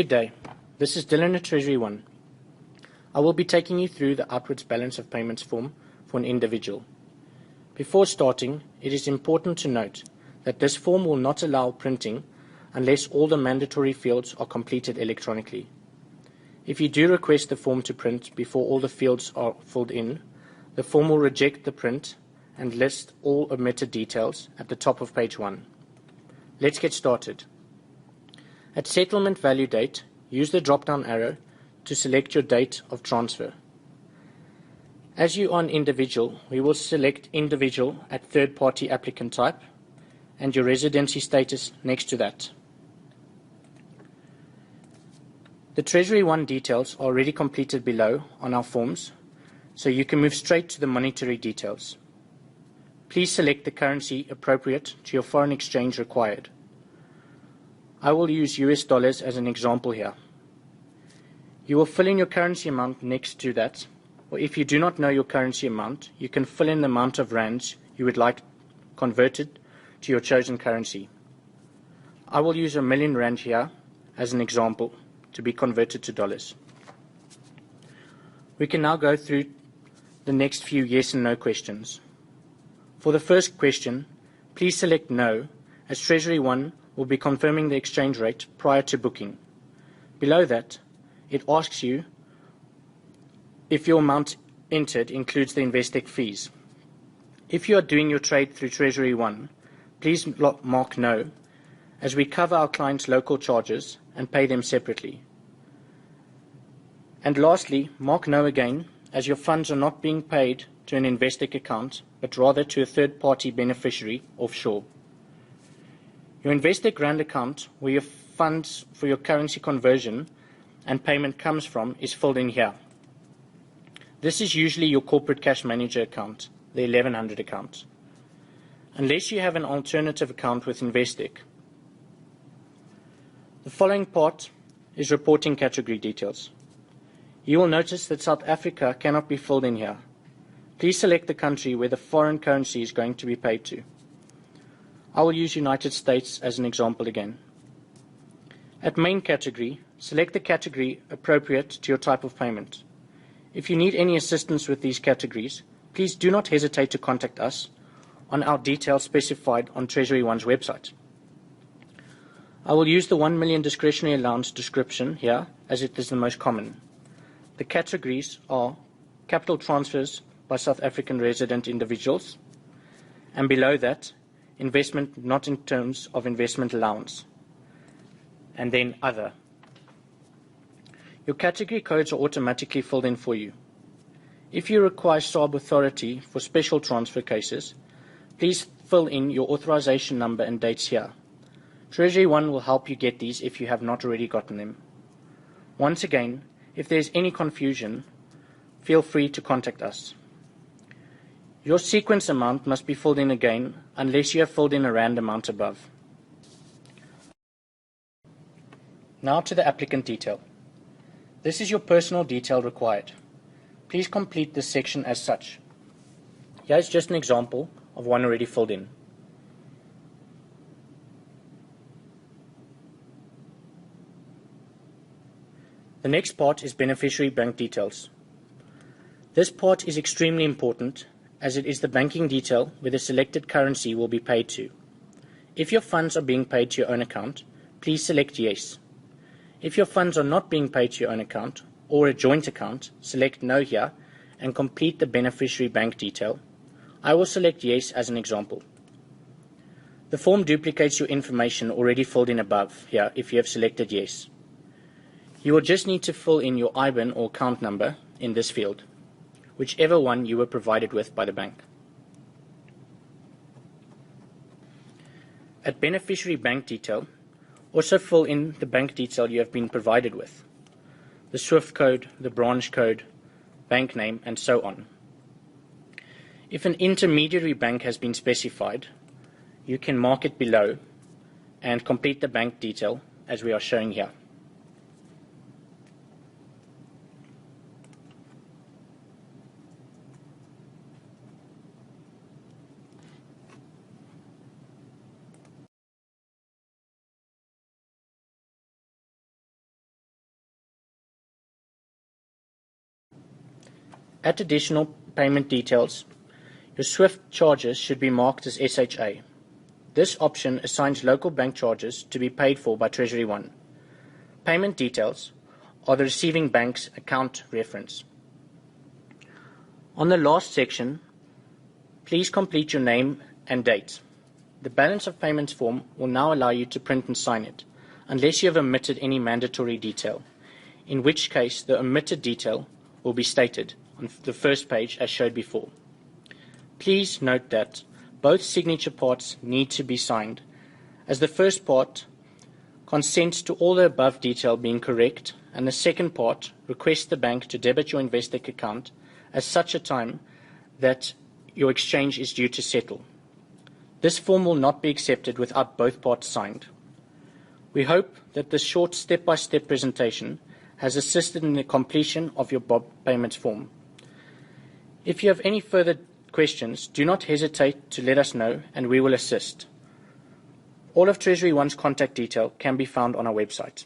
Good day. This is Dylan at Treasury One. I will be taking you through the outwards balance of payments form for an individual. Before starting, it is important to note that this form will not allow printing unless all the mandatory fields are completed electronically. If you do request the form to print before all the fields are filled in, the form will reject the print and list all omitted details at the top of page 1. Let's get started. At settlement value date, use the drop-down arrow to select your date of transfer. As you are an individual, we will select individual at third-party applicant type and your residency status next to that. The Treasury One details are already completed below on our forms, so you can move straight to the monetary details. Please select the currency appropriate to your foreign exchange required. I will use US dollars as an example here. You will fill in your currency amount next to that, or if you do not know your currency amount, you can fill in the amount of rands you would like converted to your chosen currency. I will use R1 million here as an example to be converted to dollars. We can now go through the next few yes and no questions. For the first question, please select no, as Treasury One will be confirming the exchange rate prior to booking. Below that, it asks you if your amount entered includes the Investec fees. If you are doing your trade through Treasury One, please mark no, as we cover our clients' local charges and pay them separately. And lastly, mark no again, as your funds are not being paid to an Investec account, but rather to a third-party beneficiary offshore. Your Investec Rand account, where your funds for your currency conversion and payment comes from, is filled in here. This is usually your corporate cash manager account, the 1100 account, unless you have an alternative account with Investec. The following part is reporting category details. You will notice that South Africa cannot be filled in here. Please select the country where the foreign currency is going to be paid to. I will use United States as an example again. At main category, select the category appropriate to your type of payment. If you need any assistance with these categories, please do not hesitate to contact us on our details specified on Treasury One's website. I will use the 1 million discretionary allowance description here, as it is the most common. The categories are capital transfers by South African resident individuals, and below that, investment not in terms of investment allowance, and then other. Your category codes are automatically filled in for you. If you require SARB authority for special transfer cases, please fill in your authorization number and dates here. Treasury One will help you get these if you have not already gotten them. Once again, if there is any confusion, feel free to contact us. Your sequence amount must be filled in again unless you have filled in a rand amount above. Now to the applicant detail. This is your personal detail required. Please complete this section as such. Here is just an example of one already filled in. The next part is beneficiary bank details. This part is extremely important, as it is the banking detail where the selected currency will be paid to. If your funds are being paid to your own account, please select yes. If your funds are not being paid to your own account or a joint account, select no here and complete the beneficiary bank detail. I will select yes as an example. The form duplicates your information already filled in above here if you have selected yes. You will just need to fill in your IBAN or account number in this field, whichever one you were provided with by the bank. At beneficiary bank detail, also fill in the bank detail you have been provided with, the SWIFT code, the branch code, bank name, and so on. If an intermediary bank has been specified, you can mark it below and complete the bank detail as we are showing here. At additional payment details, your SWIFT charges should be marked as SHA. This option assigns local bank charges to be paid for by Treasury One. Payment details are the receiving bank's account reference. On the last section, please complete your name and date. The balance of payments form will now allow you to print and sign it, unless you have omitted any mandatory detail, in which case the omitted detail will be stated on the first page as showed before. Please note that both signature parts need to be signed, as the first part consents to all the above detail being correct, and the second part requests the bank to debit your Investec account at such a time that your exchange is due to settle. This form will not be accepted without both parts signed. We hope that this short step-by-step presentation has assisted in the completion of your BoP payments form. If you have any further questions, do not hesitate to let us know and we will assist. All of Treasury One's contact detail can be found on our website.